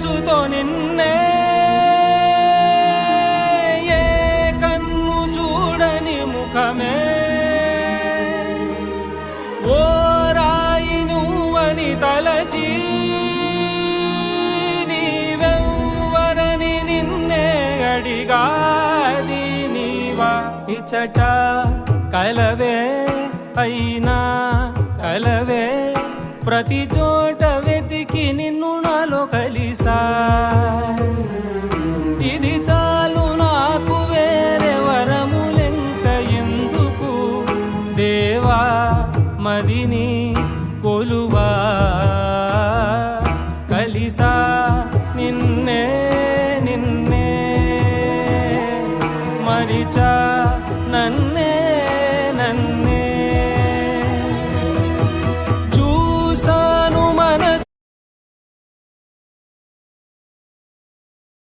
మనసుతో నిన్నే ఏ కన్ను చూడని ముఖమే ఓ రాయి నువ్వని తలచి నీవెవ్వరని నిన్నే అడిగాది నీవా ఇచ్చట కలవే అయినా కలవే ప్రతి చోట వెతికి నిన్ను నాలో కలిసా